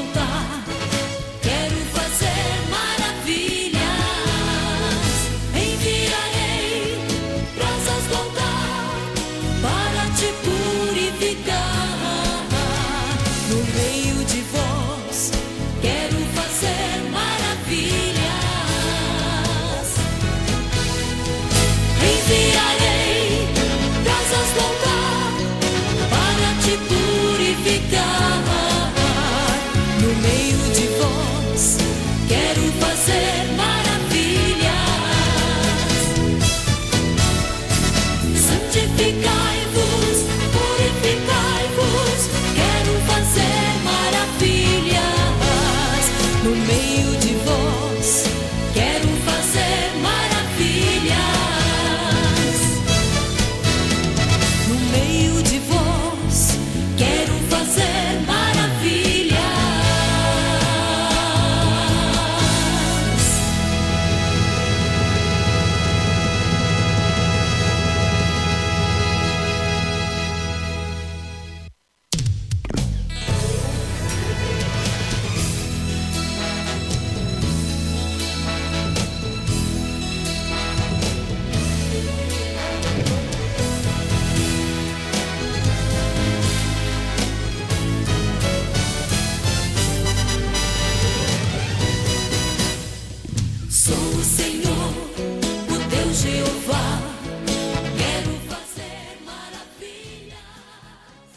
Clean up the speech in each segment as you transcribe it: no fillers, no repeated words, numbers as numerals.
voltar. Quero fazer maravilhas. Enviarei brasas voltar para te purificar. No meio de vós, quero fazer maravilhas. Enviarei brasas voltar para te purificar. No meio de vós, quero fazer maravilhas. Santificai-vos, purificai-vos, quero fazer maravilhas. No meio de vós, quero fazer maravilhas. No meio de vós, quero fazer maravilhas. Sou o Senhor, o teu Jeová. Quero fazer maravilhas.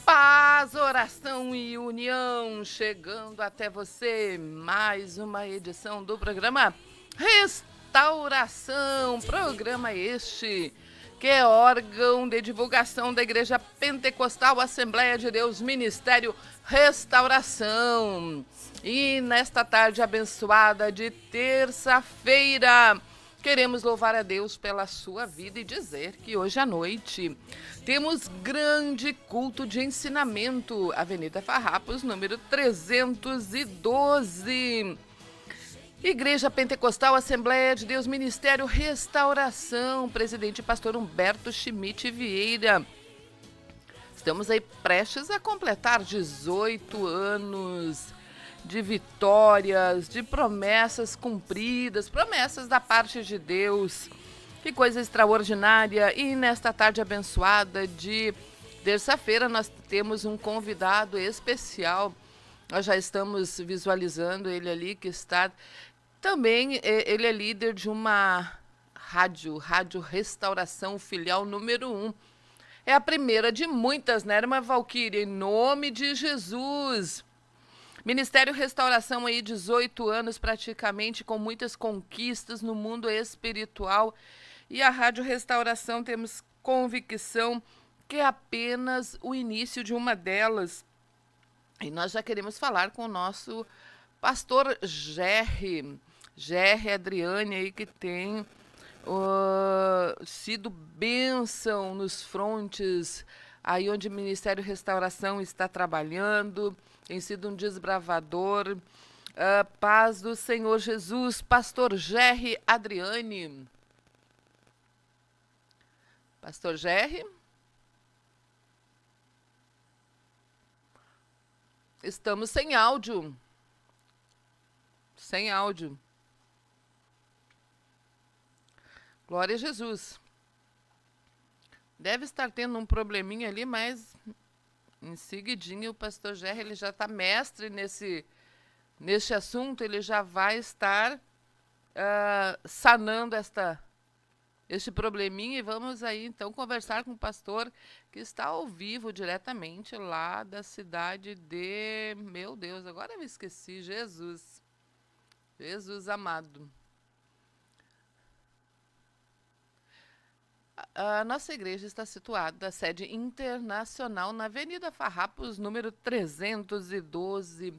Paz, oração e união, chegando até você, mais uma edição do programa Restauração, programa este que é órgão de divulgação da Igreja Pentecostal Assembleia de Deus, Ministério Restauração. E nesta tarde abençoada de terça-feira, queremos louvar a Deus pela sua vida e dizer que hoje à noite temos grande culto de ensinamento, Avenida Farrapos, número 312. Igreja Pentecostal Assembleia de Deus, Ministério Restauração, presidente pastor Humberto Schmidt Vieira. Estamos aí prestes a completar 18 anos de vitórias, de promessas cumpridas, promessas da parte de Deus. Que coisa extraordinária! E nesta tarde abençoada de terça-feira nós temos um convidado especial. Nós já estamos visualizando ele ali, que está também, ele é líder de uma Rádio Restauração, filial número 1. É a primeira de muitas, né, irmã Valquíria? Em nome de Jesus. Ministério Restauração aí, 18 anos praticamente, com muitas conquistas no mundo espiritual. E a Rádio Restauração, temos convicção que é apenas o início de uma delas. E nós já queremos falar com o nosso pastor Gerry Adriane, aí, que tem sido bênção nos frontes, aí onde o Ministério Restauração está trabalhando, tem sido um desbravador. Paz do Senhor Jesus, pastor Gerry Adriane. Pastor Gerry? Estamos sem áudio. Sem áudio. Glória a Jesus. Deve estar tendo um probleminha ali, mas em seguidinho o pastor Gerry, ele já está mestre nesse assunto, ele já vai estar sanando este probleminha. E vamos aí então conversar com o pastor que está ao vivo diretamente lá da cidade de... Meu Deus, agora eu me esqueci. Jesus amado. A nossa igreja está situada, a sede internacional, na Avenida Farrapos, número 312,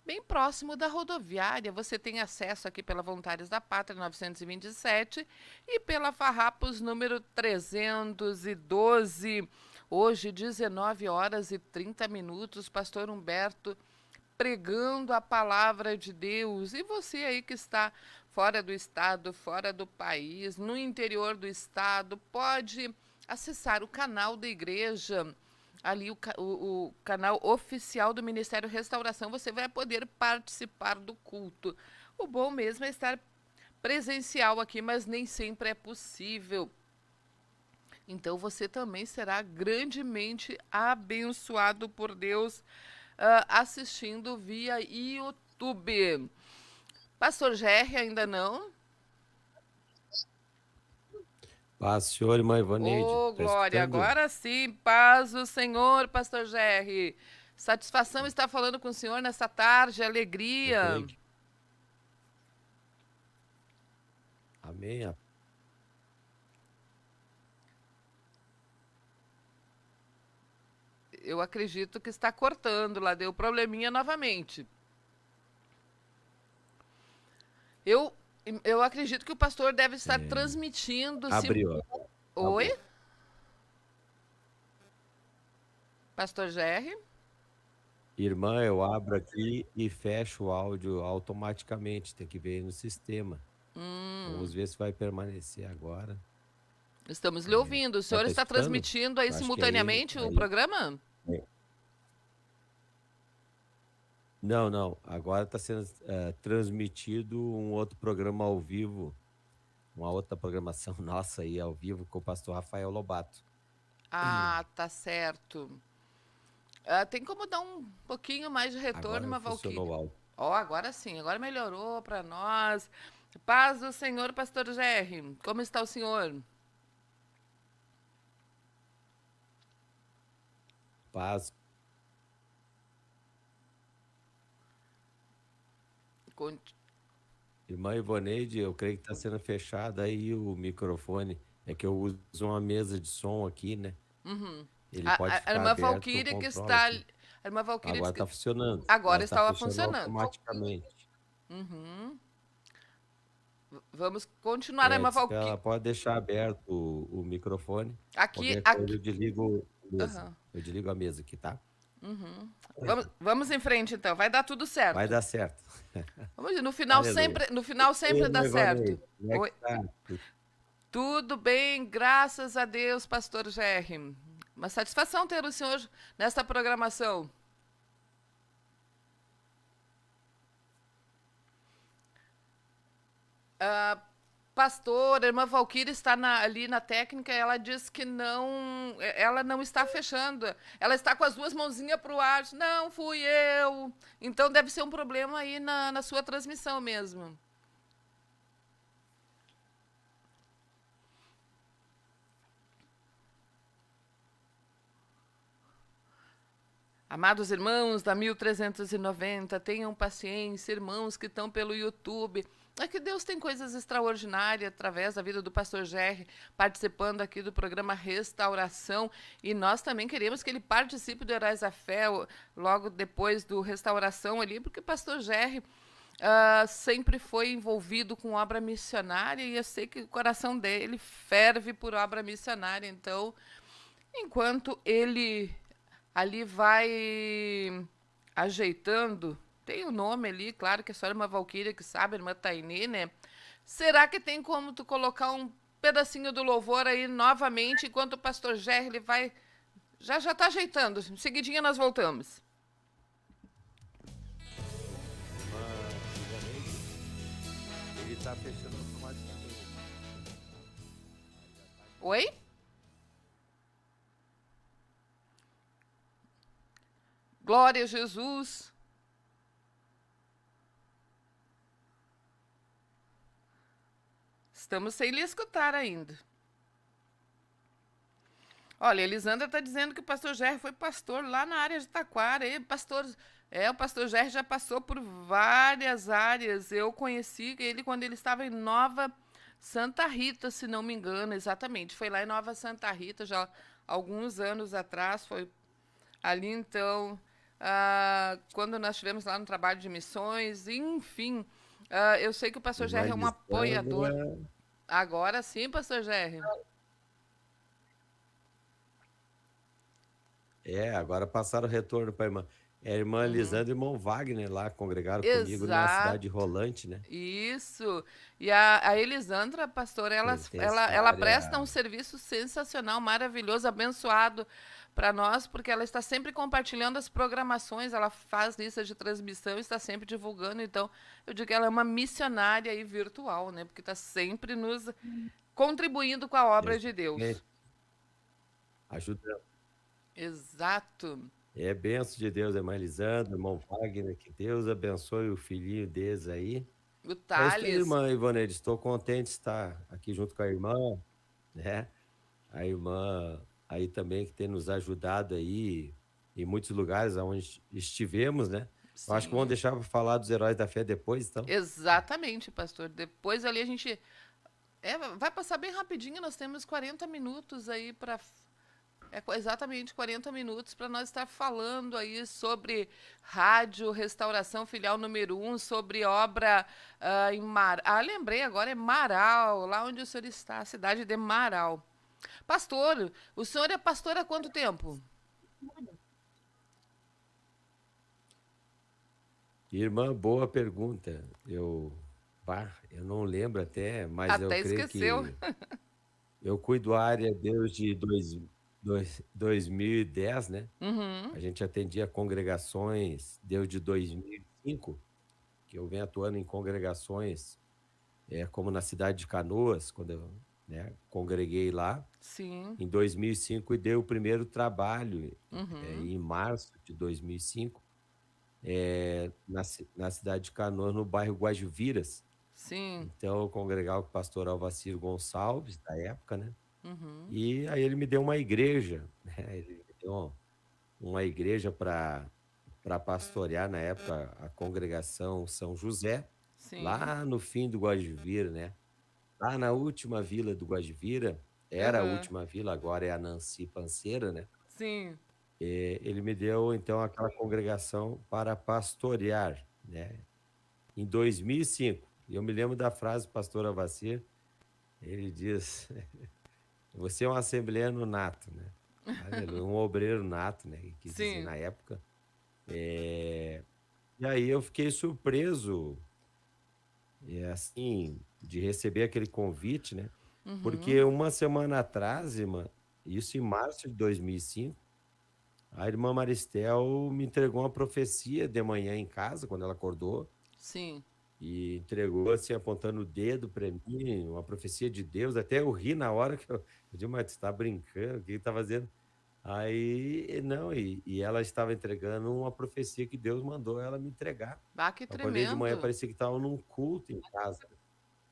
bem próximo da rodoviária. Você tem acesso aqui pela Voluntários da Pátria 927 e pela Farrapos, número 312. Hoje, 19 horas e 30 minutos, pastor Humberto pregando a palavra de Deus. E você aí que está fora do estado, fora do país, no interior do estado, pode acessar o canal da igreja ali o canal oficial do Ministério Restauração, você vai poder participar do culto. O bom mesmo é estar presencial aqui, mas nem sempre é possível. Então você também será grandemente abençoado por Deus assistindo via YouTube. Pastor Gerry, ainda não? Paz, senhor, irmã Ivaneide. Ô, Tá glória, escutando? agora sim, paz do Senhor, Pastor Gerry. Satisfação estar falando com o Senhor nessa tarde, Eu alegria. creio que... Amém. Eu acredito que está cortando lá, deu probleminha novamente. Eu, eu acredito que o pastor deve estar transmitindo. Abriu, ó. Oi? Pastor Gerry? Irmã, eu abro aqui e fecho o áudio automaticamente. Tem que ver aí no sistema. Vamos ver se vai permanecer agora. Estamos lhe ouvindo. O senhor Tá está escutando? transmitindo aí Eu acho que simultaneamente o aí- programa? Não. Agora está sendo transmitido um outro programa ao vivo. Uma outra programação nossa aí ao vivo com o pastor Rafael Lobato. Ah, tá certo. Tem como dar um pouquinho mais de retorno, Agora funcionou o Valquíria? áudio. Ó, agora sim, agora melhorou para nós. Paz do Senhor, pastor Gerry. Como está o senhor? Paz. Conti- Irmã Ivoneide, eu creio que está sendo fechado aí o microfone. É que eu uso uma mesa de som aqui, né? Ele pode A ficar irmã aberto, eu Valquíria que controlo está. aqui. A irmã Valquíria Agora disse que está funcionando. agora Ela tá estava fechando funcionando. automaticamente. Vamos continuar, a irmã Diz que ela Valquíria. pode deixar aberto o microfone. Aqui, Qualquer coisa aqui. eu desligo a mesa. Aham. Eu desligo a mesa aqui, tá? Vamos em frente então, vai dar tudo certo. Vai dar certo. Vamos ver, no final sempre Ei, dá irmã certo. Ivoneide, como é Oi. que tá? Tudo bem, graças a Deus, pastor Gerry. Uma satisfação ter o senhor nesta programação. Pastor, a irmã Valquíria está ali na técnica, ela diz que ela não está fechando. Ela está com as duas mãozinhas para o ar. Não, fui eu. Então deve ser um problema aí na sua transmissão mesmo. Amados irmãos da 1390, tenham paciência, irmãos que estão pelo YouTube. É que Deus tem coisas extraordinárias através da vida do pastor Gerry, participando aqui do programa Restauração. E nós também queremos que ele participe do Heróis da Fé logo depois do Restauração ali, porque o pastor Gerry sempre foi envolvido com obra missionária e eu sei que o coração dele ferve por obra missionária. Então, enquanto ele ali vai ajeitando, tem o nome ali, claro que é só a irmã Valquíria que sabe, a irmã Tainê, né? Será que tem como tu colocar um pedacinho do louvor aí novamente, enquanto o pastor Gerry ele vai... Já tá ajeitando, em seguidinha nós voltamos. Ele tá fechando automaticamente. Oi? Glória a Jesus. Estamos sem lhe escutar ainda. Olha, a Elisandra está dizendo que o pastor Gerry foi pastor lá na área de Taquara. E o pastor Gerry já passou por várias áreas. Eu conheci ele quando ele estava em Nova Santa Rita, se não me engano, exatamente. Foi lá em Nova Santa Rita, já há alguns anos atrás. Foi ali, então, quando nós estivemos lá no trabalho de missões, enfim. Eu sei que o pastor Gerry é um apoiador. Agora sim, pastor Gerry. Agora passaram o retorno para a irmã. É a irmã Lisandra e o irmão Wagner lá, congregaram comigo na Exato. cidade de Rolante, né? Isso. E a Elisandra, pastora, ela Pertence à ela área- presta um serviço sensacional, maravilhoso, abençoado para nós, porque ela está sempre compartilhando as programações, ela faz lista de transmissão, está sempre divulgando. Então, eu digo que ela é uma missionária aí virtual, né? Porque está sempre nos contribuindo com a obra de Deus. Exatamente. Ajuda. Exato. É benção de Deus, irmã Elisandra, irmão Wagner, que Deus abençoe o filhinho deles aí. O É isso aí, Thales. irmã Ivanete, estou contente de estar aqui junto com a irmã, né? A irmã aí também que tem nos ajudado aí em muitos lugares onde estivemos, né? Eu acho que vamos Sim. deixar para falar dos heróis da fé depois, então. Exatamente, pastor. Depois ali a gente. Vai passar bem rapidinho, nós temos 40 minutos aí para. Exatamente 40 minutos para nós estar falando aí sobre rádio, restauração filial número 1, sobre obra em Mar. Lembrei agora, é Marau, lá onde o senhor está, a cidade de Marau. Pastor, o senhor é pastor há quanto tempo? Irmã, boa pergunta. Eu não lembro até, mas eu Até creio esqueceu. que eu cuido da área desde 2010, né? Uhum, A gente atendia congregações desde 2005, que eu venho atuando em congregações, como na cidade de Canoas, quando eu, né, congreguei lá. sim. Em 2005 e dei o primeiro trabalho, Uhum, em março de 2005, na cidade de Canoas, no bairro Guajuviras. sim. Então, eu congregava com o pastor Alvacir Gonçalves, da época, né? Uhum, E aí ele me deu uma igreja, né? Ele me deu uma igreja para pastorear, na época, a congregação São José, sim. lá no fim do Guajuvira, né? Lá na última vila do Guajuvira, era a Aham, última vila, agora é a Nancy Panceira, né? sim. Ele me deu, então, aquela congregação para pastorear, né? Em 2005. E eu me lembro da frase do pastor Avacir, ele diz, você é um assembleano nato, né? Aleluia, um obreiro nato, né? Que quis dizer Sim. na época. É, E aí eu fiquei surpreso, assim, de receber aquele convite, né? Porque Uhum, uma semana atrás, irmã, isso em março de 2005, a irmã Maristel me entregou uma profecia de manhã em casa, quando ela acordou, sim. e entregou assim, apontando o dedo para mim, uma profecia de Deus. Até eu ri na hora que eu disse, mas você está brincando? O que está fazendo? Aí, não, e ela estava entregando uma profecia que Deus mandou ela me entregar. Ah, que Eu acordei de manhã, tremendo. parecia que estava num culto em casa.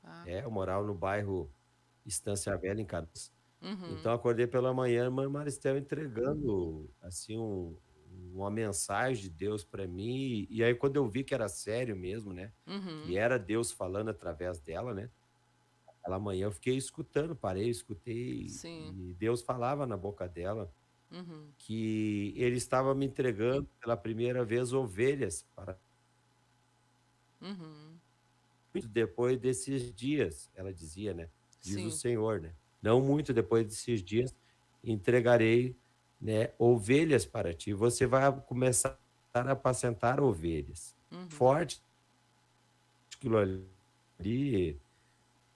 Ah, Eu morava no bairro Estância Velha, em Canoas. Então, uhum, acordei pela manhã, a irmã Maristel entregando, assim, uma mensagem de Deus para mim. E aí, quando eu vi que era sério mesmo, né? Que uhum, era Deus falando através dela, né? Aquela manhã eu fiquei escutando, parei, escutei, sim. e Deus falava na boca dela Uhum, que ele estava me entregando pela primeira vez ovelhas para uhum, muito depois desses dias, ela dizia, né? Diz o sim. Senhor, né? Não muito depois desses dias, entregarei, né, ovelhas para ti. Você vai começar a apacentar ovelhas. Uhum. Forte aquilo ali,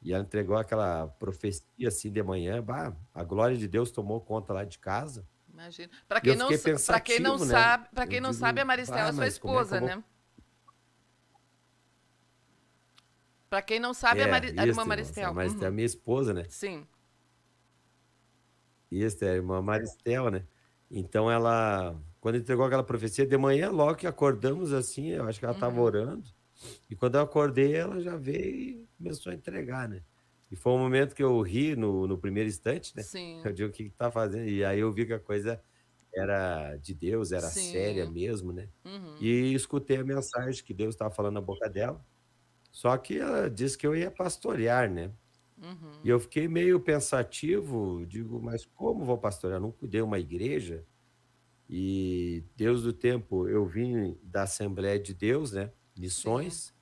e ela entregou aquela profecia assim de manhã, bah, a glória de Deus tomou conta lá de casa. Imagina. E eu fiquei pensativo, né? Para Eu quem não sabe, a digo, Maristel é bah, sua mas como é que eu esposa, vou. né? Para quem não sabe, a irmã Isso, irmãos. A Maristel. Maristel é Uhum. minha esposa, né? Sim. Isso, é a irmã Maristel, né? Então ela, quando entregou aquela profecia, de manhã, logo que acordamos assim, eu acho que ela estava Uhum. orando, e quando eu acordei, ela já veio e começou a entregar, né? E foi um momento que eu ri no primeiro instante, né? Eu Sim. digo, o que que tá fazendo? E aí eu vi que a coisa era de Deus, era séria Sim. mesmo, né? Uhum. E escutei a mensagem que Deus estava falando na boca dela, só que ela disse que eu ia pastorear, né? E Uhum. eu fiquei meio pensativo, digo, mas como vou pastorear? Eu não cuidei uma igreja. E Deus do tempo, eu vim da Assembleia de Deus, né? Sim. Missões,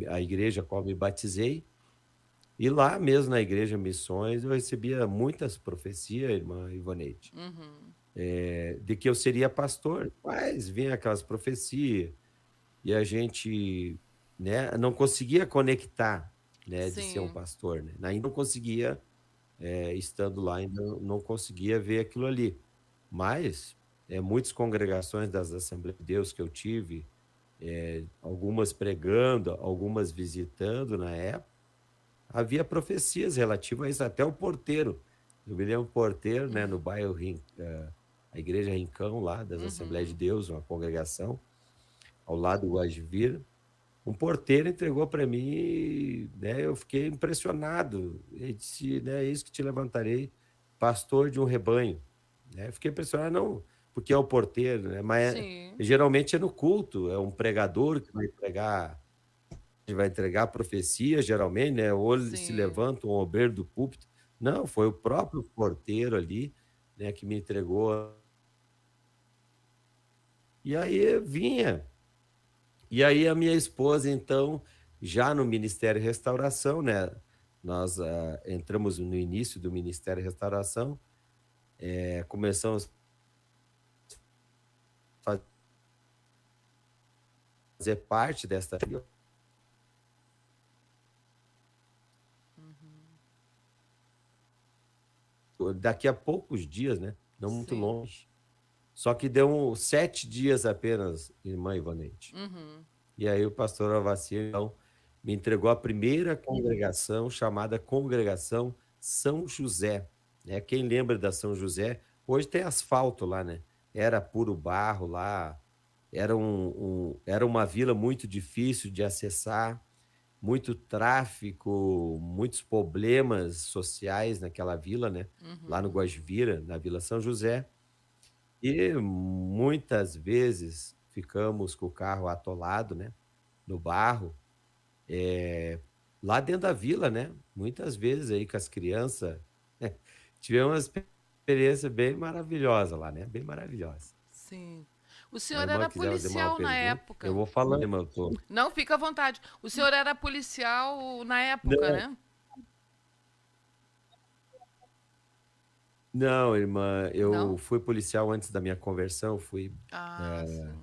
a igreja a qual me batizei. E lá mesmo na igreja Missões, eu recebia muitas profecias, irmã Ivaneide, Uhum. de que eu seria pastor. Mas vinha aquelas profecias e a gente, né, não conseguia conectar, né, de ser um Sim. pastor, né? Ainda não conseguia, estando lá, ainda não conseguia ver aquilo ali. Mas muitas congregações das Assembleias de Deus que eu tive, algumas pregando, algumas visitando na época, havia profecias relativas a isso, até o porteiro. Eu me lembro, o porteiro, né, no bairro, a igreja Rincão, lá das Assembleias de Deus, uma congregação, ao lado do Guajivira, um porteiro entregou para mim, né, eu fiquei impressionado. Ele disse, né, é isso que te levantarei, pastor de um rebanho. Né? Eu fiquei impressionado, não porque é o porteiro, né, mas Sim, geralmente é no culto, é um pregador que vai entregar profecia, geralmente, né, ou ele se sim. levanta um obreiro do púlpito. Não, foi o próprio porteiro ali, né, que me entregou. E aí vinha. E aí a minha esposa, então, já no Ministério Restauração, né? Nós entramos no início do Ministério Restauração, começamos a fazer parte desta. Daqui a poucos dias, né? Não muito Sim. longe. Só que deu 7 dias apenas, irmã Ivanete. Uhum. E aí o pastor Avacir, então, me entregou a primeira congregação, chamada Congregação São José. Né? Quem lembra da São José? Hoje tem asfalto lá, né? Era puro barro lá, era uma vila muito difícil de acessar, muito tráfico, muitos problemas sociais naquela vila, né? Lá no Guajivira, na Vila São José. E muitas vezes ficamos com o carro atolado, né? No barro, lá dentro da vila, né? Muitas vezes aí com as crianças, tivemos uma experiência bem maravilhosa lá, né? Bem maravilhosa. Sim. O Se a senhor irmã era quiser fazer uma policial na pergunta, eu época. vou falando, irmã. Não, fica à vontade. O senhor era policial na época, Não, né? não, irmã, eu Não? fui policial antes da minha conversão, Ah, sim.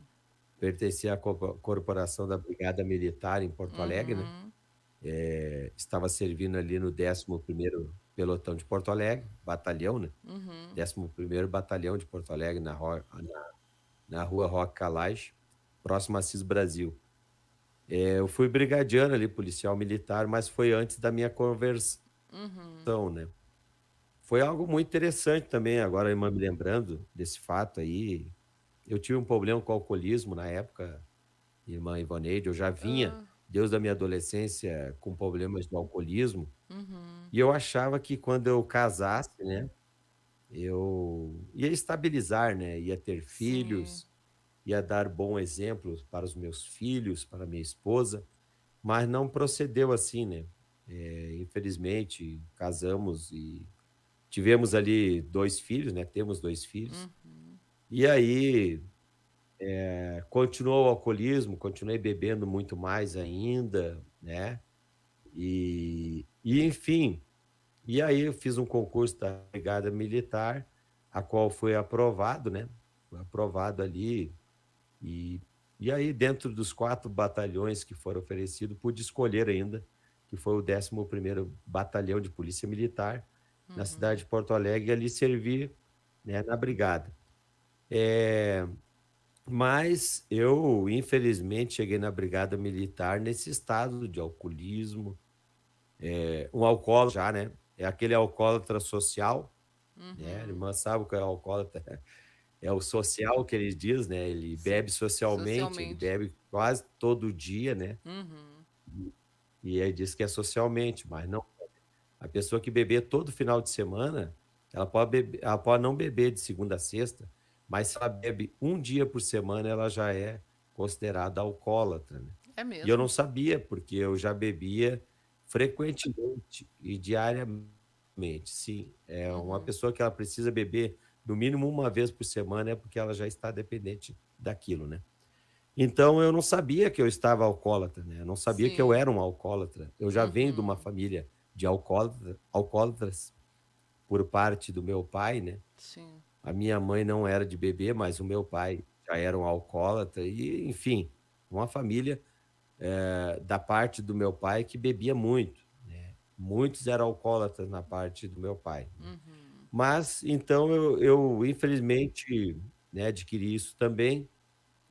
pertenci à corporação da Brigada Militar em Porto Alegre, né? Uhum. Estava servindo ali no 11º Pelotão de Porto Alegre, batalhão, né? Uhum. 11º Batalhão de Porto Alegre, na rua Roque Calage, próximo a Assis Brasil. Eu fui brigadiano ali, policial militar, mas foi antes da minha conversão, Uhum. né? Foi algo muito interessante também, agora irmã me lembrando desse fato aí. Eu tive um problema com alcoolismo na época, irmã Ivaneide, eu já vinha, Ah, desde a minha adolescência, com problemas de alcoolismo, uhum. e eu achava que quando eu casasse, né, eu ia estabilizar, né, ia ter Sim. filhos, ia dar bom exemplo para os meus filhos, para minha esposa, mas não procedeu assim, né? Infelizmente, casamos e tivemos ali 2 filhos, né? Temos 2 filhos. Uhum. E aí continuou o alcoolismo, continuei bebendo muito mais ainda, né? E enfim, e aí eu fiz um concurso da Brigada Militar, a qual foi aprovado, né? Foi aprovado ali. E, e aí, dentro dos 4 batalhões que foram oferecidos, pude escolher ainda, que foi o 11º Batalhão de Polícia Militar, na cidade Uhum. de Porto Alegre, e ali servir, né, na brigada. É, mas eu, infelizmente, cheguei na Brigada Militar nesse estado de alcoolismo, um alcoólatra já, né? É aquele alcoólatra social, né? A Uhum. irmã sabe o que é alcoólatra. É o social que ele diz, né? Ele Sim. bebe socialmente, ele Socialmente. bebe quase todo dia, né? Uhum. E aí diz que é socialmente, mas não. A pessoa que beber todo final de semana, ela pode não beber de segunda a sexta, mas se ela bebe um dia por semana, ela já é considerada alcoólatra, né? É E eu não mesmo? sabia, porque eu já bebia frequentemente e diariamente. Sim, é uma Uhum. pessoa que ela precisa beber no mínimo uma vez por semana é porque ela já está dependente daquilo, né? Então eu não sabia que eu estava alcoólatra, né? Eu não sabia que eu Sim. era um alcoólatra. Eu já venho de uma Uhum. família de alcoólatras por parte do meu pai, né? Sim. A minha mãe não era de beber, mas o meu pai já era um alcoólatra e, enfim, uma família da parte do meu pai que bebia muito, né? Muitos eram alcoólatras na parte do meu pai, né? Uhum. Mas, então, eu infelizmente, né, adquiri isso também,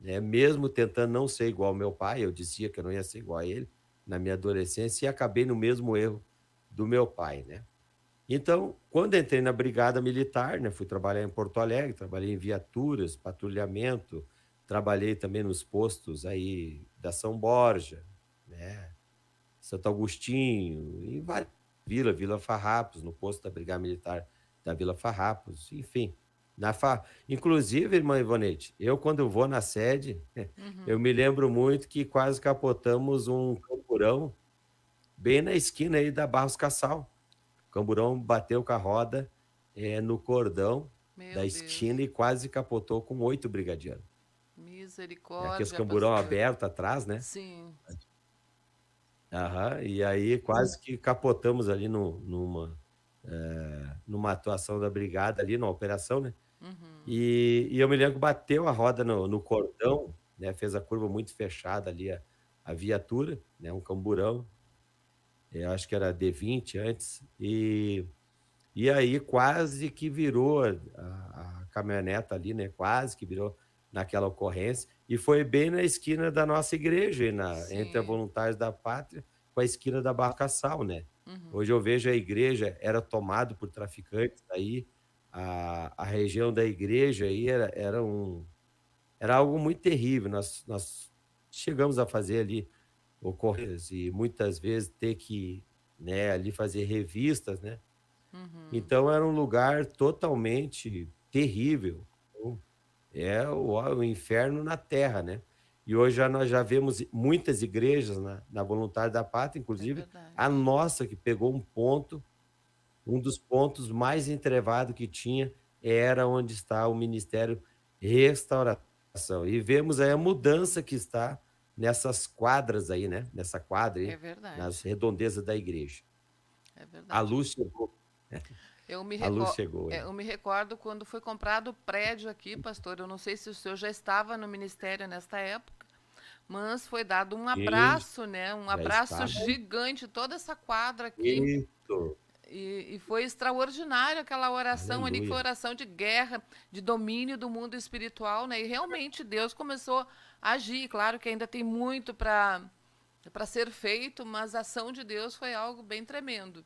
né, mesmo tentando não ser igual ao meu pai, eu dizia que eu não ia ser igual a ele na minha adolescência e acabei no mesmo erro do meu pai, né. Então, quando entrei na brigada militar, né, fui trabalhar em Porto Alegre, trabalhei em viaturas, patrulhamento, trabalhei também nos postos aí da São Borja, né, Santo Agostinho, em várias Vila Farrapos, no posto da Brigada Militar da Vila Farrapos, enfim. Inclusive, irmã Ivonete, eu quando eu vou na sede, eu Uhum. me lembro muito que quase capotamos um camburão bem na esquina aí da Barros Cassal. O camburão bateu com a roda no cordão da Meu esquina Deus. e quase capotou com 8 brigadianos. Né? Aqueles Misericórdia, camburão pastor. aberto atrás, né? Sim. Aham, e aí quase que capotamos ali numa atuação da brigada ali, numa operação, né? Uhum. E eu me lembro que bateu a roda no cordão, né? Fez a curva muito fechada ali, a viatura, né? Um camburão, eu acho que era D20 antes, e aí quase que virou a caminhoneta ali, né? Quase que virou naquela ocorrência. E foi bem na esquina da nossa igreja, entre a Sim. Voluntários da Pátria com a esquina da Barra Cassal, né? Uhum. Hoje eu vejo a igreja era tomado por traficantes aí, a região da igreja aí era algo muito terrível. Nós chegamos a fazer ali ocorrências e muitas vezes ter que, né, ali fazer revistas, né? Uhum. Então era um lugar totalmente terrível. Então, é o inferno na terra, né. E hoje nós já vemos muitas igrejas na Voluntária da Pátria, É inclusive a verdade. nossa que pegou um dos pontos mais entrevado que tinha era onde está o Ministério Restauração. E vemos aí a mudança que está nessas quadras aí, né, nessa quadra É aí, nas verdade. redondezas da igreja. É A verdade. luz chegou, Eu me a luz recordo, chegou, né. eu me recordo quando foi comprado o prédio aqui, pastor. Eu não sei se o senhor já estava no ministério nesta época, mas foi dado um Sim, abraço, né? Um já abraço estava. gigante, toda essa quadra aqui. Isso, E foi extraordinário aquela oração ali, que foi aleluia. oração de guerra, de domínio do mundo espiritual, né? E realmente Deus começou a agir. Claro que ainda tem muito para ser feito, mas a ação de Deus foi algo bem tremendo.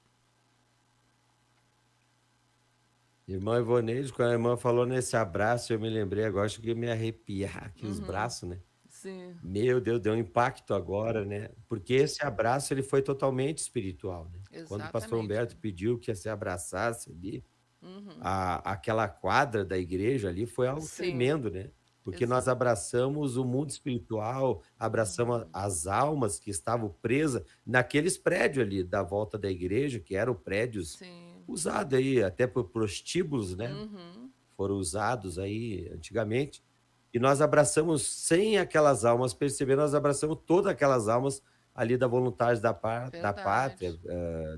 Irmã Ivoneide, quando a irmã falou nesse abraço, eu me lembrei agora, acho que ia me arrepiar aqui os Uhum, braços, né. sim, Meu Deus, deu um impacto agora, né, porque esse abraço ele foi totalmente espiritual, né. Quando o pastor exatamente. Humberto pediu que se abraçasse ali, Uhum, aquela quadra da igreja ali foi algo sim, tremendo, né, porque nós exato. abraçamos o mundo espiritual, abraçamos Uhum, as almas que estavam presas naqueles prédios ali da volta da igreja, que eram prédios sim. usados aí até por prostíbulos, né, Uhum, foram usados aí antigamente, e nós abraçamos sem aquelas almas perceber, nós abraçamos todas aquelas almas ali da Voluntários da Pátria, verdade.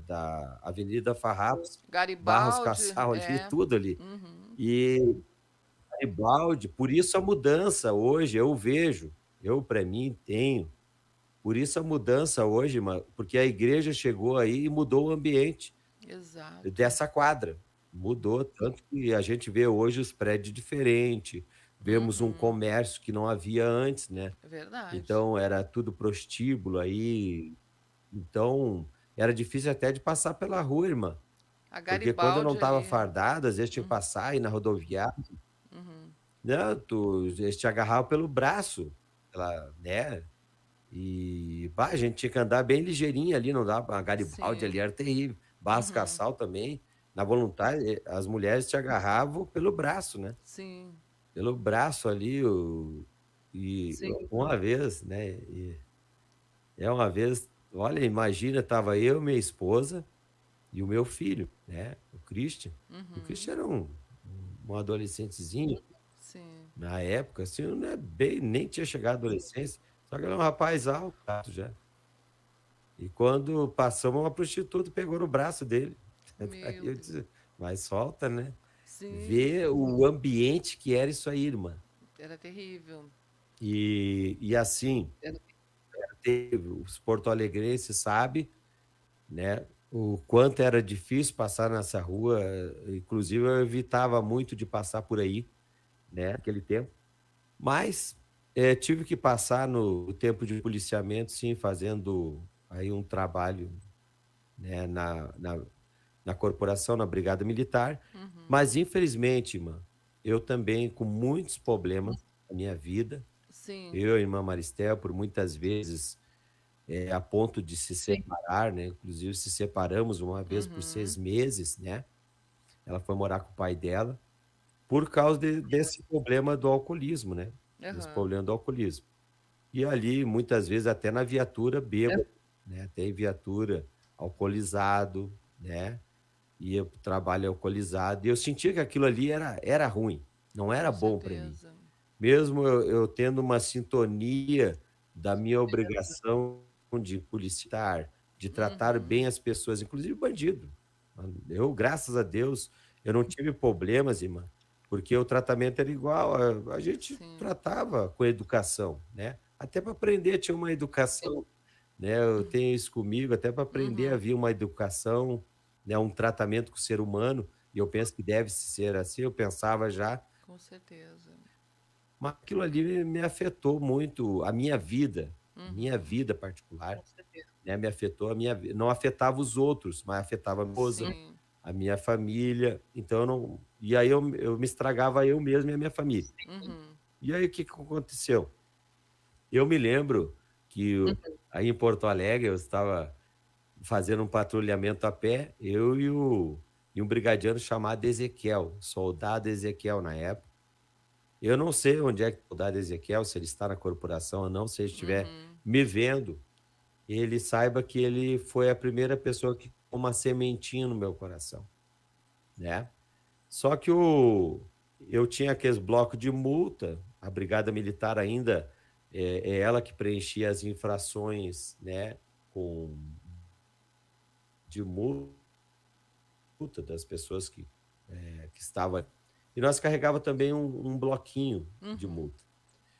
da Avenida Farrapos, Barros Garibaldi, Cassal ali, é. tudo ali. Uhum, E Garibaldi, por isso a mudança hoje eu vejo, eu para mim tenho, por isso a mudança hoje, porque a igreja chegou aí e mudou o ambiente exato. dessa quadra. Mudou, tanto que a gente vê hoje os prédios diferentes, vemos um Uhum, comércio que não havia antes, né. é verdade. Então era tudo prostíbulo aí, então era difícil até de passar pela rua, irmã, A porque quando eu não Garibaldi estava ali. fardado, às vezes tinha que Uhum, passar, ir na rodoviária, uhum, né, eles te agarravam pelo braço, né, e, bah, a gente tinha que andar bem ligeirinho ali, não dava a Garibaldi ali sim. era terrível. Barras Uhum, Cassal também, na Voluntária, as mulheres te agarravam pelo braço, né, sim. pelo braço ali, Sim. uma vez, né, uma vez, olha, imagina, estava eu, minha esposa e o meu filho, né, o Christian. O Uhum, Christian era um adolescentezinho, sim. na época, assim, não é bem nem tinha chegado à adolescência, só que ele era um rapaz alto já. E quando passamos, uma prostituta pegou no braço dele. Daí Meu eu Deus. disse: "Mas solta, né". Sim, Vê o ambiente que era isso aí, irmã. era terrível. E assim, teve os porto-alegrenses sabe, né, o quanto era difícil passar nessa rua, inclusive eu evitava muito de passar por aí, né, naquele tempo. Mas tive que passar no tempo de policiamento, sim, fazendo aí um trabalho, né, na corporação, na Brigada Militar. Uhum. Mas, infelizmente, irmã, eu também com muitos problemas na minha vida, Sim. eu e a irmã Maristel, por muitas vezes, a ponto de se separar, né? Inclusive, se separamos uma vez por Uhum. 6 meses, né? Ela foi morar com o pai dela, por causa desse problema do alcoolismo, né? Desse Aham. problema do alcoolismo. E ali, muitas vezes, até na viatura, bêbado, né? Até em viatura, alcoolizado, né? Ia para o trabalho alcoolizado. E eu sentia que aquilo ali era ruim, não era Com bom para mim. certeza. Mesmo eu tendo uma sintonia da minha obrigação de policiar, de tratar Uhum. bem as pessoas, inclusive bandido. Eu, graças a Deus, eu não tive problemas, irmã, porque o tratamento era igual, a gente Sim. tratava com educação, né? Até para aprender tinha uma educação, né? Eu tenho isso comigo, até para aprender Uhum. havia uma educação, né? Um tratamento com o ser humano, e eu penso que deve ser assim, eu pensava já, Com certeza. mas aquilo ali me afetou muito a minha Uhum. vida particular, né, me afetou a minha vi não afetava os outros, mas afetava a minha esposa, Sim. a minha família, então eu não e aí eu me estragava eu mesmo e a minha família. Uhum. E aí o que que aconteceu? Eu me lembro que aí em Porto Alegre eu estava fazendo um patrulhamento a pé, eu e um brigadiano chamado Ezequiel, soldado Ezequiel na época. Eu não sei onde é que o soldado Ezequiel, se ele está na corporação ou não, se ele estiver Uhum. me vendo, ele saiba que ele foi a primeira pessoa que colocou uma sementinha no meu coração, né. Só que eu tinha aqueles blocos de multa, a brigada militar ainda é ela que preenchia as infrações, né, com de multa das pessoas que estavam e nós carregava também um bloquinho de Uhum. multa.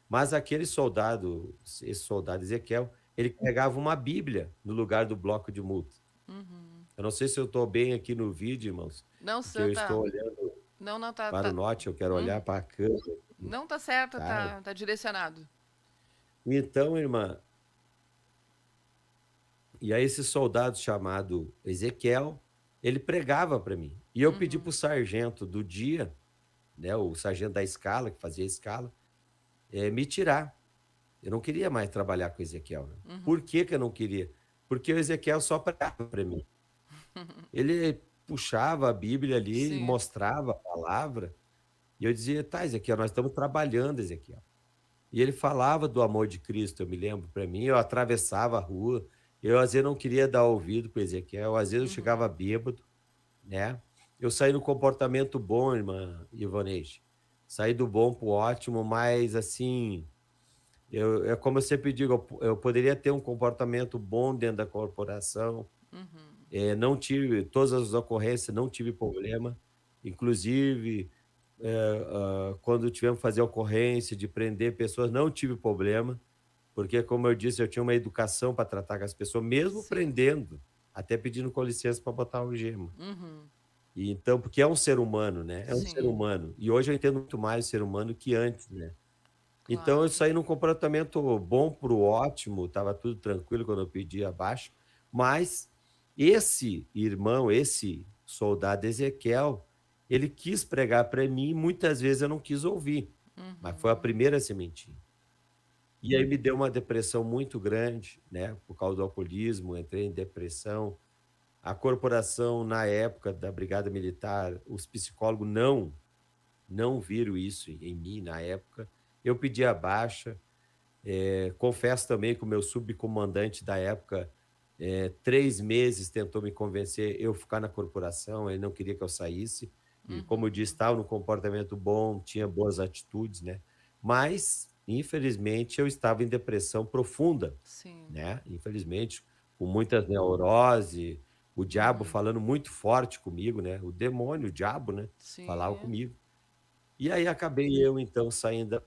Mas aquele soldado, esse soldado Ezequiel, ele carregava uma Bíblia no lugar do bloco de multa. Uhum. Eu não sei se eu estou bem aqui no vídeo, irmãos, Não, porque você eu tá. estou olhando Não, não, tá, para o tá. norte, eu quero olhar Uhum. para a câmera, Não, tá certo, tá? tá direcionado. Então, irmã, e aí esse soldado chamado Ezequiel, ele pregava para mim. E eu pedi para Uhum. o sargento do dia, né, o sargento da escala, que fazia a escala, me tirar. Eu não queria mais trabalhar com o Ezequiel, né. Por Uhum. que que eu não queria? Porque o Ezequiel só pregava para mim. Ele puxava a Bíblia ali e Sim. mostrava a palavra, e eu dizia: "Tá, Ezequiel, nós estamos trabalhando, Ezequiel". E ele falava do amor de Cristo, eu me lembro para mim, eu atravessava a rua, eu às vezes não queria dar ouvido para o Ezequiel, às vezes eu Uhum. chegava bêbado, né. Eu saí no comportamento bom, irmã Ivanete, saí do bom para o ótimo, mas assim, é como eu sempre digo, eu poderia ter um comportamento bom dentro da corporação, Uhum. não tive todas as ocorrências, não tive problema, inclusive, quando tivemos que fazer ocorrência de prender pessoas, não tive problema, porque como eu disse, eu tinha uma educação para tratar com as pessoas, mesmo Sim. prendendo, até pedindo com licença para botar algema. Uhum. E então porque é um ser humano, né, é um ser Sim. humano. E hoje eu entendo muito mais o ser humano que antes, né. Então eu Claro. saí num comportamento bom para o ótimo, estava tudo tranquilo quando eu pedi a baixa, mas esse irmão, esse soldado Ezequiel, ele quis pregar para mim e muitas vezes eu não quis ouvir, mas foi a Uhum. primeira sementinha. E aí me deu uma depressão muito grande, né, por causa do alcoolismo, entrei em depressão. A corporação, na época da brigada militar, os psicólogos não viram isso em mim na época. Eu pedi a baixa, confesso também que o meu subcomandante da época, 3 meses tentou me convencer eu ficar na corporação, ele não queria que eu saísse, e como eu disse, Uhum. estava no comportamento bom, tinha boas atitudes, né, mas infelizmente eu estava em depressão profunda, Sim. né, infelizmente, com muitas neurose, o diabo Uhum. falando muito forte comigo, né, o demônio, o diabo, né, falava Sim. comigo. E aí acabei eu então saindo da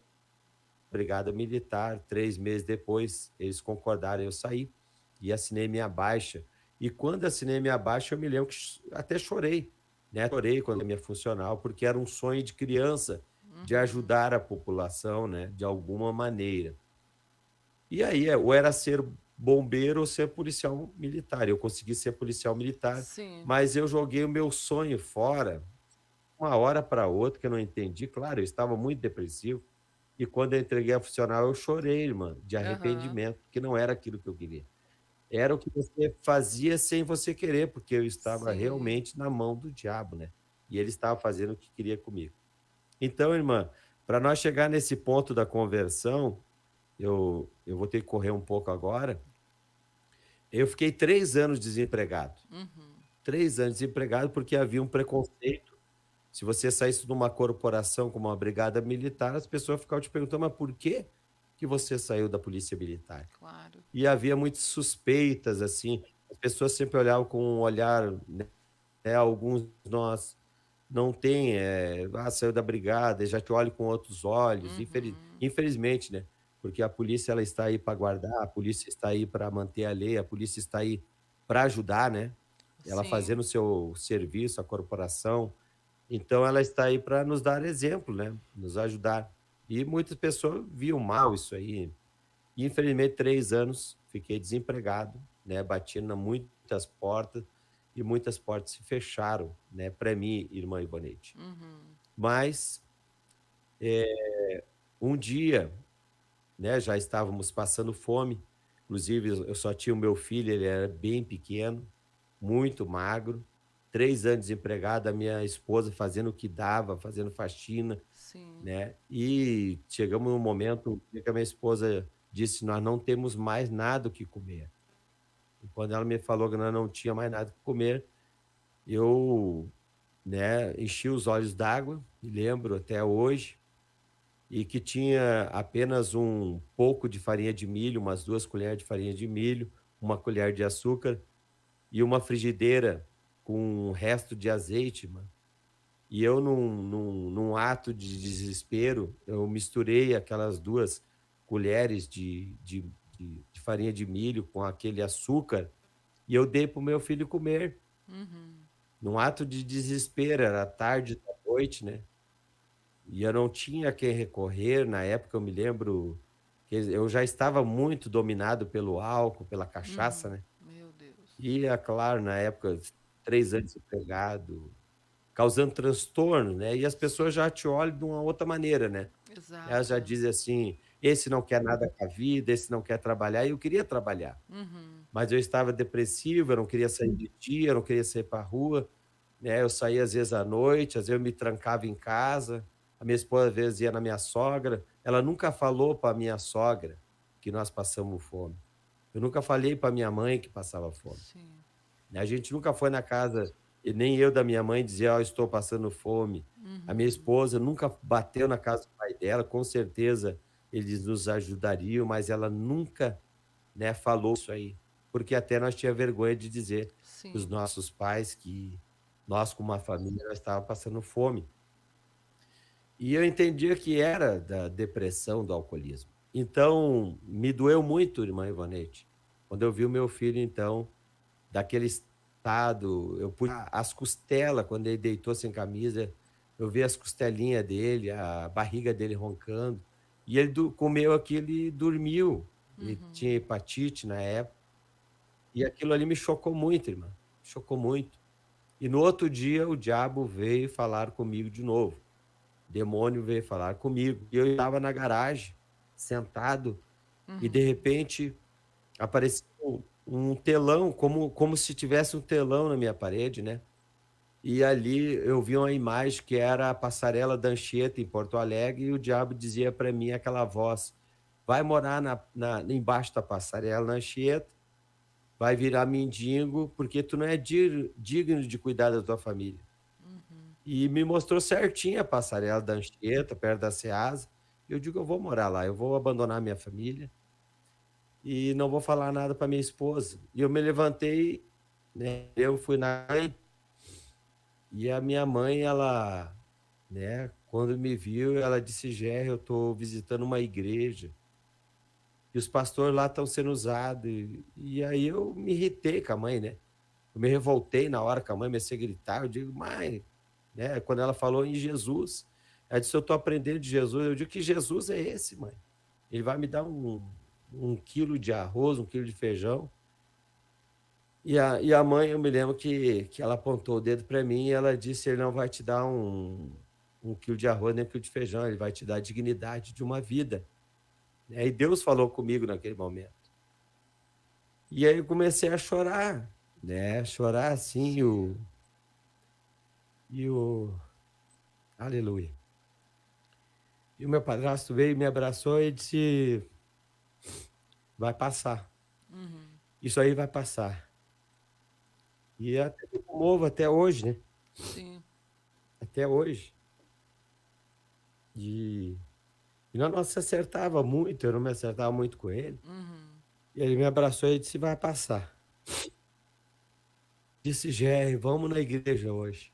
brigada militar, 3 meses depois, eles concordaram eu sair, e assinei minha baixa. E quando assinei minha baixa, eu me lembro que até chorei, né? Chorei quando a minha funcional, porque era um sonho de criança de Uhum. ajudar a população, né? De alguma maneira. E aí, ou era ser bombeiro ou ser policial militar. Eu consegui ser policial militar, Sim. mas eu joguei o meu sonho fora, uma hora para outra, que eu não entendi. Claro, eu estava muito depressivo. E quando eu entreguei a funcional, eu chorei, irmã, de Aham. arrependimento, porque não era aquilo que eu queria. Era o que você fazia sem você querer, porque eu estava Sim. realmente na mão do diabo, né? E ele estava fazendo o que queria comigo. Então, irmã, para nós chegar nesse ponto da conversão, eu vou ter que correr um pouco agora. Eu fiquei 3 anos desempregado. Uhum. 3 anos desempregado porque havia um preconceito. Se você saísse de uma corporação como uma brigada militar, as pessoas ficavam te perguntando, mas por que que você saiu da polícia militar? Claro. E havia muitas suspeitas, assim, as pessoas sempre olhavam com um olhar, né, alguns de nós não têm, saiu da brigada, já te olham com outros olhos, Uhum. infelizmente, né? Porque a polícia ela está aí para guardar, a polícia está aí para manter a lei, a polícia está aí para ajudar, né? Ela Sim. fazendo o seu serviço, a corporação, então ela está aí para nos dar exemplo, né? Nos ajudar. E muitas pessoas viam mal isso aí. E, infelizmente, 3 anos fiquei desempregado, né? Bati na muitas portas e muitas portas se fecharam, né? Para mim, irmã Ivonete. Uhum. Mas um dia, né? Já estávamos passando fome. Inclusive, eu só tinha o meu filho, ele era bem pequeno, muito magro. 3 anos desempregado, a minha esposa fazendo o que dava, fazendo faxina, Sim. né? E chegamos num momento que a minha esposa disse: Nós não temos mais nada o que comer. E quando ela me falou que nós não tinha mais nada que comer, eu, né, enchi os olhos d'água, me lembro até hoje, e que tinha apenas um pouco de farinha de milho, umas 2 colheres de farinha de milho, uma colher de açúcar e uma frigideira com um resto de azeite, mano. E eu, num ato de desespero, eu misturei aquelas 2 colheres de farinha de milho com aquele açúcar e eu dei para o meu filho comer. Uhum. Num ato de desespero, era tarde da noite, né, e eu não tinha a quem recorrer, na época eu me lembro que eu já estava muito dominado pelo álcool, pela cachaça, Uhum. né, Meu Deus. e é claro, na época, 3 anos desempregado, causando transtorno, né, e as pessoas Sim. já te olham de uma outra maneira, né. Elas já Exato. dizem assim: "Esse não quer nada com a vida, esse não quer trabalhar", e eu queria trabalhar. Uhum. Mas eu estava depressivo, eu não queria sair de dia, eu não queria sair para a rua, né, eu saía às vezes à noite, às vezes eu me trancava em casa, a minha esposa às vezes ia na minha sogra, ela nunca falou para minha sogra que nós passamos fome. Eu nunca falei para minha mãe que passava fome, Sim. né, a gente nunca foi na casa e nem eu da minha mãe dizer: "Ó, estou passando fome". A minha Uhum. esposa nunca bateu na casa do pai dela, com certeza eles nos ajudariam, mas ela nunca, né, falou isso aí, porque até nós tinha vergonha de dizer para os Sim. nossos pais que nós, como uma família, nós estava passando fome. E eu entendia que era da depressão, do alcoolismo. Então, me doeu muito, irmã Ivonete, quando eu vi o meu filho, então, daquele estado, eu pude as costelas, quando ele deitou sem camisa, eu vi as costelinhas dele, a barriga dele roncando, e ele comeu aquilo e dormiu. Ele tinha Uhum. hepatite na época. E aquilo ali me chocou muito, irmã, chocou muito. E no outro dia o diabo veio falar comigo de novo, o demônio veio falar comigo, e eu estava na garagem, sentado, e de Uhum. repente apareceu um telão, como se tivesse um telão na minha parede, né, e ali eu vi uma imagem que era a passarela da Anchieta em Porto Alegre e o diabo dizia para mim aquela voz: "Vai morar na embaixo da passarela na Anchieta, vai virar mendigo, porque tu não é digno de cuidar da tua família". Uhum. E me mostrou certinho a passarela da Anchieta, perto da Ceasa. Eu digo: "Eu vou morar lá, eu vou abandonar minha família e não vou falar nada para minha esposa". E eu me levantei, né, eu fui na e a minha mãe, ela, né, quando me viu, ela disse: "Gerry, eu estou visitando uma igreja e os pastores lá estão sendo usados". E aí eu me irritei com a mãe, né. Eu me revoltei na hora que a mãe comecei a gritar. Eu digo, mãe, né? Quando ela falou em Jesus, ela disse, eu estou aprendendo de Jesus. Eu digo, que Jesus é esse, mãe? Ele vai me dar um quilo de arroz, um quilo de feijão. E a mãe, eu me lembro que ela apontou o dedo para mim e ela disse, ele não vai te dar um quilo de arroz nem um quilo de feijão, ele vai te dar a dignidade de uma vida. E Deus falou comigo naquele momento. E aí eu comecei a chorar, né? Chorar assim, aleluia. E o meu padrasto veio, me abraçou e disse, vai passar. Isso aí vai passar. E até me comovo até hoje, né? Sim. Até hoje. E nós não se acertava muito, eu não me acertava muito com ele. E ele me abraçou e disse, vai passar. Disse, Jerry, vamos na igreja hoje.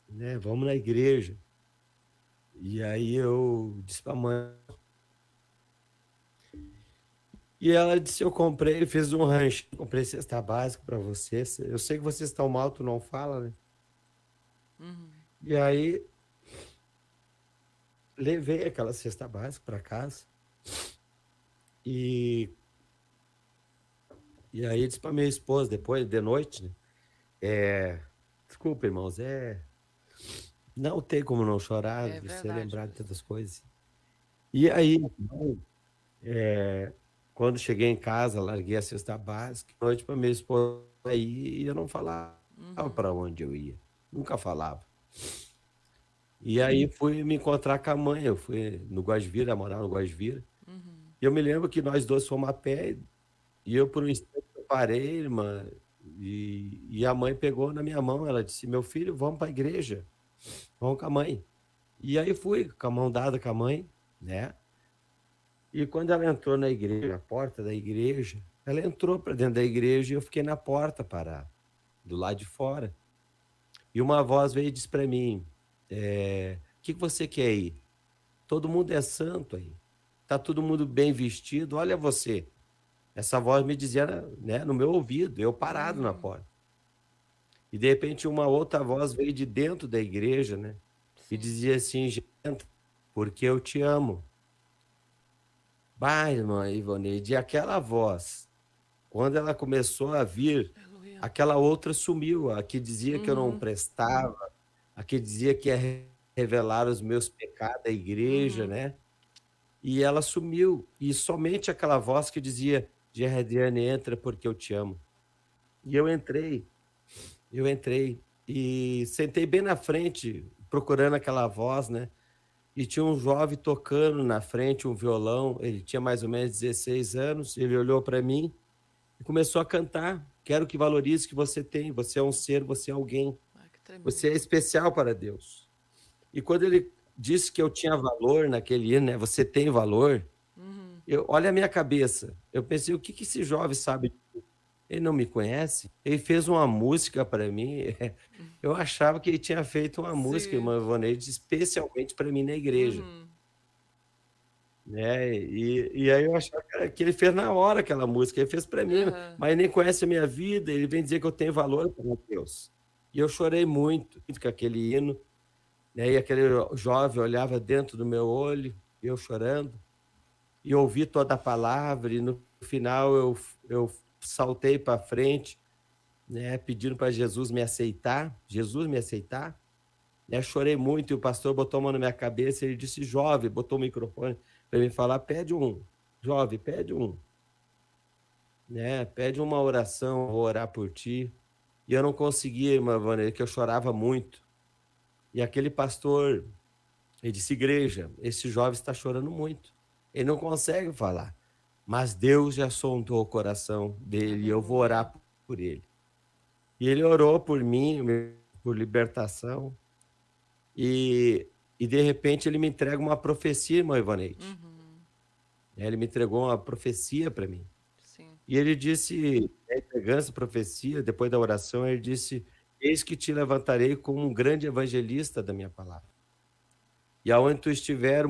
Né? Vamos na igreja. E aí eu disse pra mãe. E ela disse, eu comprei, fiz um rancho. Comprei cesta básica para vocês. Eu sei que vocês estão mal, tu não fala, né? E aí levei aquela cesta básica para casa. E aí disse para minha esposa, depois, de noite, né? Desculpa, irmãos, não tem como não chorar, É você verdade, lembrar de pastor. tantas coisas. E aí, quando cheguei em casa, larguei a cesta básica, noite para minha esposa ir, e eu não falava para onde eu ia. Nunca falava. E aí fui me encontrar com a mãe, eu fui no Guasvira, morar no Guasvira. E eu me lembro que nós dois fomos a pé, e eu por um instante eu parei, irmã, e a mãe pegou na minha mão, ela disse, meu filho, vamos para a igreja, vamos com a mãe. E aí fui, com a mão dada com a mãe, né? E quando ela entrou na igreja, na porta da igreja, ela entrou para dentro da igreja e eu fiquei na porta parado, do lado de fora. E uma voz veio e disse para mim, o que você quer aí? Todo mundo é santo aí. Tá todo mundo bem vestido, olha você. Essa voz me dizia, né, no meu ouvido, eu parado na porta. E de repente uma outra voz veio de dentro da igreja, né? E dizia assim, gente, porque eu te amo. Bah, irmã Ivoneide, e aquela voz, quando ela começou a vir, Aleluia. aquela outra sumiu, a que dizia que eu não prestava, a que dizia que ia revelar os meus pecados à igreja, né? E ela sumiu, e somente aquela voz que dizia, Gerardiane, entra porque eu te amo. E eu entrei, e sentei bem na frente, procurando aquela voz, né? E tinha um jovem tocando na frente um violão, ele tinha mais ou menos 16 anos, ele olhou para mim e começou a cantar, quero que valorize o que você tem, você é um ser, você é alguém, Ai, que tremendo. você é especial para Deus. E quando ele disse que eu tinha valor naquele hino, né? Você tem valor, olha a minha cabeça, eu pensei, o que esse jovem sabe? Ele não me conhece? Ele fez uma música para mim. Eu achava que ele tinha feito uma música, irmã Ivoneide, especialmente para mim na igreja. Né? E aí eu achava que ele fez na hora aquela música, ele fez para mim, mas nem conhece a minha vida, ele vem dizer que eu tenho valor para Deus. E eu chorei muito com aquele hino, né? E aquele jovem olhava dentro do meu olho, eu chorando, e ouvi toda a palavra, e no final eu saltei para frente, né, pedindo para Jesus me aceitar, né, chorei muito, e o pastor botou a mão na minha cabeça, ele disse, jovem, botou o microfone para me falar, jovem, né, pede uma oração, vou orar por ti. E eu não conseguia, irmã Vânia, que eu chorava muito. E aquele pastor, ele disse, igreja, esse jovem está chorando muito, ele não consegue falar. Mas Deus já sondou o coração dele e eu vou orar por ele. E ele orou por mim, por libertação. E de repente ele me entrega uma profecia, irmã Ivoneide. Ele me entregou uma profecia para mim. Sim. E ele disse, entregando essa profecia, depois da oração, ele disse, eis que te levantarei como um grande evangelista da minha palavra. E aonde tu estiver,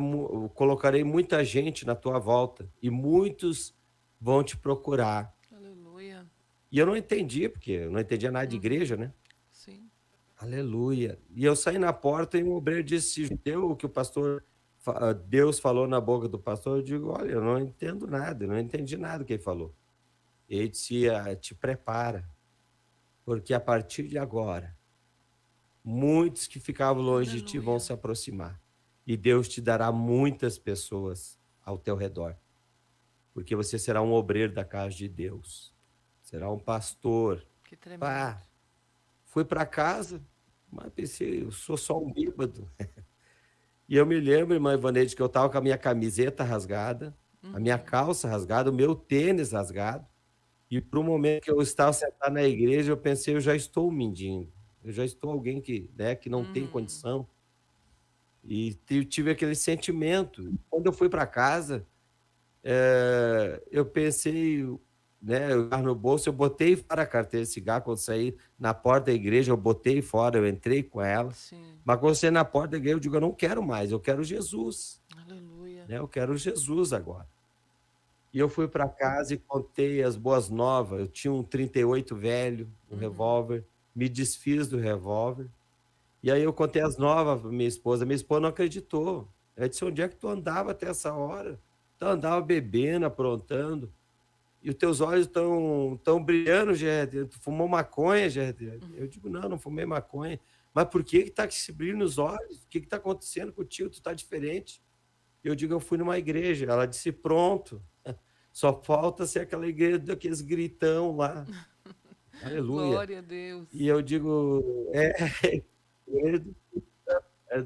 colocarei muita gente na tua volta, e muitos vão te procurar. Aleluia. E eu não entendi, porque eu não entendia nada de Uhum. igreja, né? Sim. Aleluia. E eu saí na porta e um obreiro disse: "Deu o que o pastor, Deus falou na boca do pastor". Eu digo: "Olha, eu não entendo nada, eu não entendi nada que ele falou". Ele disse: "Te prepara, porque a partir de agora, muitos que ficavam longe de ti vão Aleluia. se aproximar. E Deus te dará muitas pessoas ao teu redor, porque você será um obreiro da casa de Deus, será um pastor". Que tremendo. Pá, fui para casa, mas pensei, eu sou só um bêbado. E eu me lembro, irmã Ivanete, que eu estava com a minha camiseta rasgada, a minha Uhum. calça rasgada, o meu tênis rasgado. E por um momento que eu estava sentado na igreja, eu pensei, eu já estou um mendigo. Eu já estou alguém que, né, que não tem Uhum. condição. E tive aquele sentimento. Quando eu fui para casa, eu pensei, né, eu estava no bolso, eu botei fora a carteira de cigarro. Quando saí na porta da igreja, eu botei fora, eu entrei com ela. Sim. Mas quando eu saí na porta da igreja, eu digo, eu não quero mais, eu quero Jesus, Aleluia. né? Eu quero Jesus agora. E eu fui para casa e contei as boas novas. Eu tinha um 38 velho, um Uhum. revólver, me desfiz do revólver. E aí eu contei as novas para minha esposa. Minha esposa não acreditou. Ela disse: "Onde é que tu andava até essa hora? Tu andava bebendo, aprontando. E os teus olhos tão brilhando, Géder. Tu fumou maconha, Géder?" Eu digo: "Não, não fumei maconha." "Mas por que que tá com esse brilho nos olhos? O que que tá acontecendo contigo? Tu tá diferente." Eu digo: "Eu fui numa igreja." Ela disse: "Pronto, só falta ser aquela igreja daqueles gritão lá." Aleluia. Glória a Deus. E eu digo: "É, igreja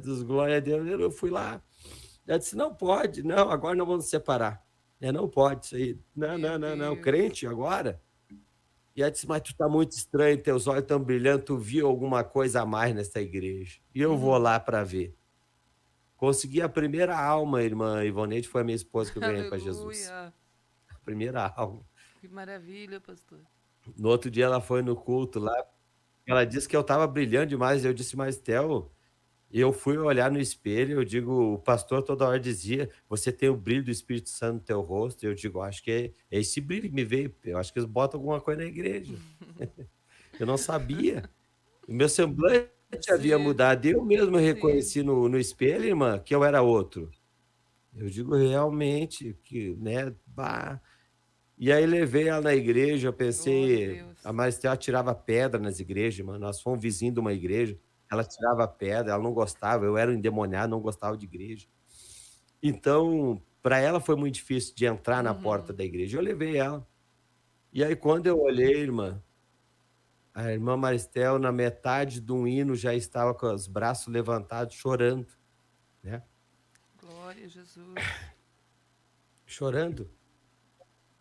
dos glória a Deus." Eu fui lá. Ela disse: "Não pode, não, agora não vamos nos separar. Não pode isso aí." "Não, Meu não, não, não, Deus. crente agora?" E ela disse: "Mas tu tá muito estranho, teus olhos estão brilhando, tu viu alguma coisa a mais nessa igreja." E eu vou Uhum. lá para ver. Consegui a primeira alma, irmã Ivonete, foi a minha esposa que eu ganhei para Jesus. Aleluia. A primeira alma. Que maravilha, pastor. No outro dia ela foi no culto lá, ela disse que eu estava brilhando demais. Eu disse: "Mas Theo", eu fui olhar no espelho, eu digo, o pastor toda hora dizia: "Você tem o brilho do Espírito Santo no teu rosto." Eu digo: "Acho que é esse brilho que me veio, eu acho que eles botam alguma coisa na igreja." Eu não sabia. O meu semblante havia Sim, mudado. Eu mesmo sim. reconheci no espelho, irmã, que eu era outro. Eu digo: "Realmente que, né, bah." E aí levei ela na igreja, eu Glória a pensei, a Deus. Maristel tirava pedra nas igrejas, mano. Nós fomos vizinho de uma igreja, ela tirava pedra, ela não gostava, eu era um endemoniado, não gostava de igreja. Então, para ela foi muito difícil de entrar na porta Uhum. da igreja. Eu levei ela. E aí quando eu olhei, irmã, a irmã Maristel, na metade de um hino, já estava com os braços levantados, chorando, né? Glória a Jesus. Chorando.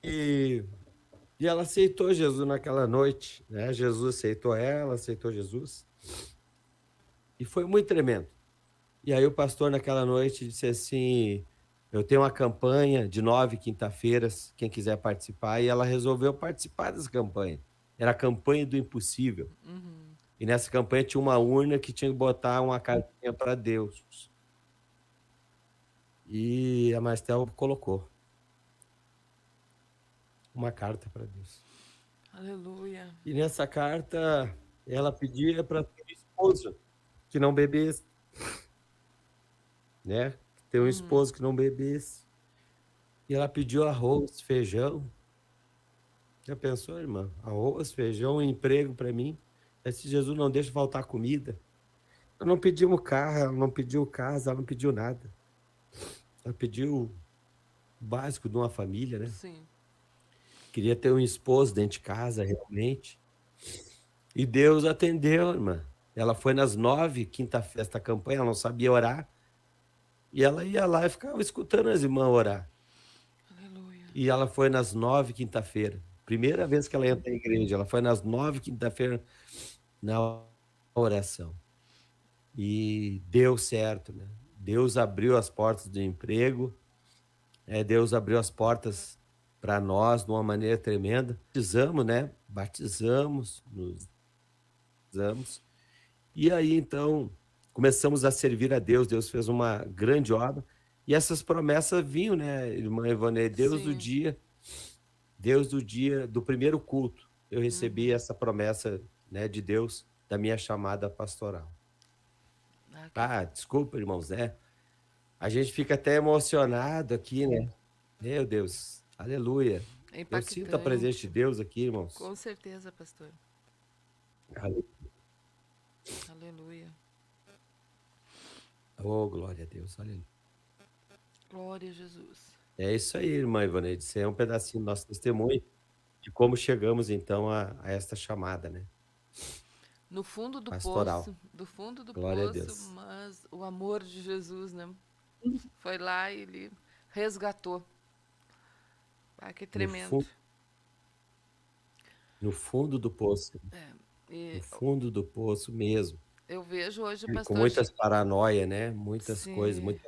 E E ela aceitou Jesus naquela noite, né? Jesus aceitou ela, aceitou Jesus. E foi muito tremendo. E aí o pastor naquela noite disse assim: "Eu tenho uma campanha de 9 quinta-feiras, quem quiser participar." E ela resolveu participar dessa campanha. Era a campanha do impossível. Uhum. E nessa campanha tinha uma urna que tinha que botar uma cartinha para Deus. E a Mastel colocou uma carta para Deus. Aleluia. E nessa carta ela pedia para ter um esposo que não bebesse, né? Ter um Uhum. esposo que não bebesse. E ela pediu arroz, feijão. Já pensou, irmã? Arroz, feijão, um emprego para mim. Esse Jesus não deixa faltar comida. Ela não pediu um carro, ela não pediu casa, ela não pediu nada. Ela pediu o básico de uma família, né? Sim. Queria ter um esposo dentro de casa, realmente. E Deus atendeu, irmã. Ela foi nas 9, quinta-feira, esta campanha, ela não sabia orar. E ela ia lá e ficava escutando as irmãs orar. Aleluia. E ela foi nas 9, quinta-feira. Primeira vez que ela entra na igreja, ela foi nas 9, quinta-feira, na oração. E deu certo, né? Deus abriu as portas do emprego, Deus abriu as portas para nós de uma maneira tremenda. Batizamos, né? Batizamos, nos batizamos. E aí, então, começamos a servir a Deus. Deus fez uma grande obra. E essas promessas vinham, né, irmã Ivone? Sim. Deus do dia do primeiro culto. eu recebi essa promessa, né, de Deus da minha chamada pastoral. Ah, Ah, desculpa, irmãos, né? A gente fica até emocionado aqui, né? Meu Deus, aleluia. é Eu sinto a presença de impactante. Deus aqui, irmãos. Com certeza, pastor. Ale- Aleluia. Oh, glória a Deus, aleluia. Glória a Jesus. É isso aí, irmã Ivaneide. Isso aí é um pedacinho do nosso testemunho de como chegamos, então, a esta chamada, né? No fundo Pastoral. do fundo do Glória a poço, Deus. mas o amor de Jesus, né? Foi lá e ele resgatou. Ah, que No, tremendo. fu- no fundo do poço. No E fundo do poço mesmo. eu vejo hoje o E com pastor. muitas paranoia, né? Muitas coisas, Sim, muita...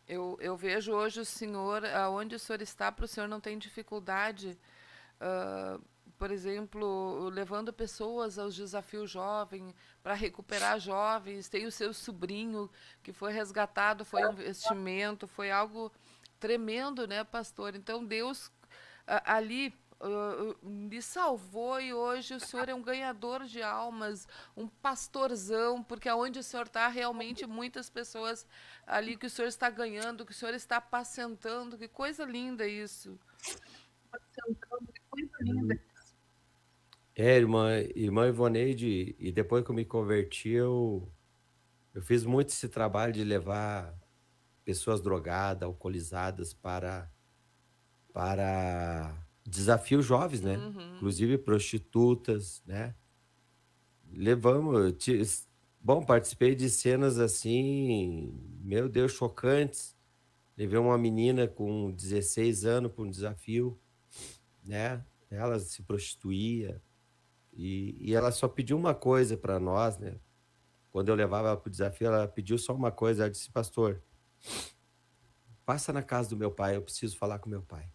eu vejo hoje o senhor, aonde o senhor está, para o senhor não tem dificuldade, ah, por exemplo, levando pessoas aos desafios jovem, para recuperar jovens. Tem o seu sobrinho que foi resgatado, foi um investimento, foi algo tremendo, né, pastor? Então Deus ali me salvou e hoje o senhor é um ganhador de almas, um pastorzão, porque aonde o senhor está, realmente muitas pessoas ali que o senhor está ganhando, que o senhor está apacentando, que coisa linda isso. É, irmã Ivoneide, e depois que eu me converti, eu fiz muito esse trabalho de levar pessoas drogadas, alcoolizadas para desafios jovens, né? Inclusive prostitutas, né? Levamos, bom, participei de cenas assim, meu Deus, chocantes. Levei uma menina com 16 anos para um desafio, né? Ela se prostituía e ela só pediu uma coisa para nós, né? Quando eu levava ela para o desafio, ela pediu só uma coisa. Ela disse, pastor, passa na casa do meu pai, eu preciso falar com meu pai.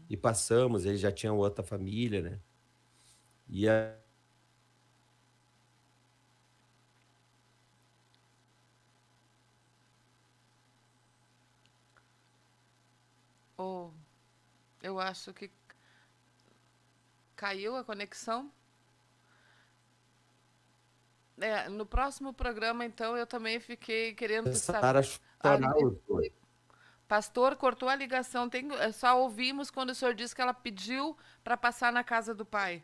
E passamos, ele já tinha outra família, né? E Oh, eu acho que caiu a conexão. No próximo programa, então, eu também fiquei querendo saber. começaram a chorar os dois. Pastor, cortou a ligação. Só ouvimos quando o senhor disse que ela pediu para passar na casa do pai.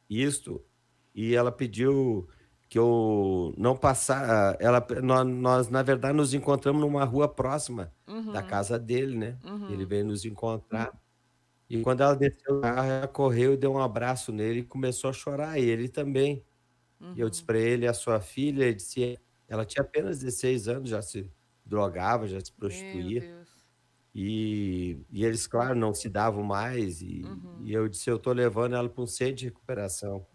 Isto. E ela pediu que eu não passar. Nós, na verdade, nos encontramos numa rua próxima da casa dele, né? Ele veio nos encontrar. E quando ela desceu do carro, ela correu e deu um abraço nele e começou a chorar. E ele também. E eu disse para ele, a sua filha, ele disse, ela tinha apenas 16 anos, já se drogava, já se Meu prostituía. Deus. E eles, claro, não se davam mais. E eu disse, eu estou levando ela para um centro de recuperação.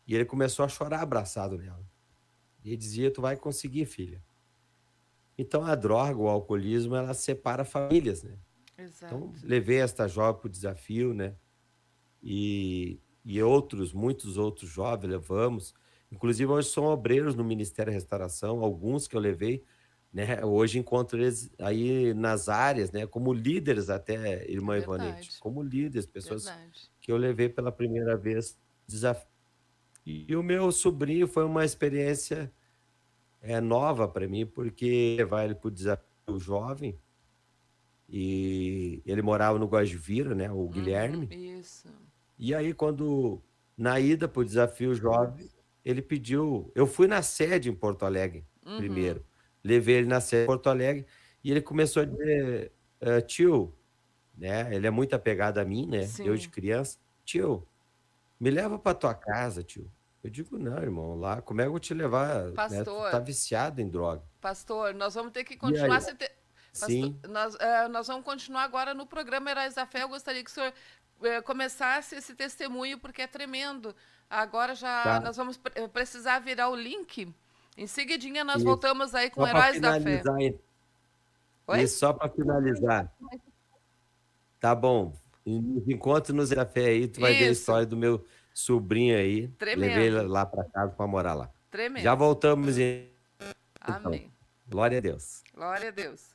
E ele começou a chorar abraçado nela. E ele dizia, tu vai conseguir, filha. Então, a droga, o alcoolismo, ela separa famílias, né? Exato. Então, levei esta jovem para o desafio, né? E muitos outros jovens levamos. Inclusive, hoje são obreiros no Ministério da Restauração, alguns que eu levei, né? Hoje encontro eles aí nas áreas, né? Como líderes até, irmã Ivanete. Verdade. Como líderes, pessoas Verdade. que eu levei pela primeira vez desafio. E o meu sobrinho foi uma experiência nova para mim, porque levar ele para o desafio jovem, e ele morava no Guajivira, né? O Guilherme. Isso. E aí, na ida para o desafio jovem, ele pediu. Eu fui na sede em Porto Alegre primeiro. Levei ele na sede em Porto Alegre e ele começou a dizer, tio, né? Ele é muito apegado a mim, né? Sim. Eu de criança. Tio, me leva para tua casa, tio. Eu digo, não, irmão, lá, como é que eu vou te levar? Né? Pastor. Tu tá viciado em droga. Pastor, nós vamos ter que E continuar. aí? Sim. Nós vamos continuar agora no programa Heróis da Fé. Eu gostaria que o senhor começasse esse testemunho, porque é tremendo. Agora já nós vamos precisar virar o link. Em seguidinha nós voltamos aí com Só Heróis da Fé. Oi? Isso, só para finalizar. Tá bom. Nos encontros nos da Fé aí, tu vai ver a história do meu sobrinho aí. Tremendo. Levei ele lá para casa para morar lá. Tremendo. Já voltamos. Então. Amém. Glória a Deus. Glória a Deus.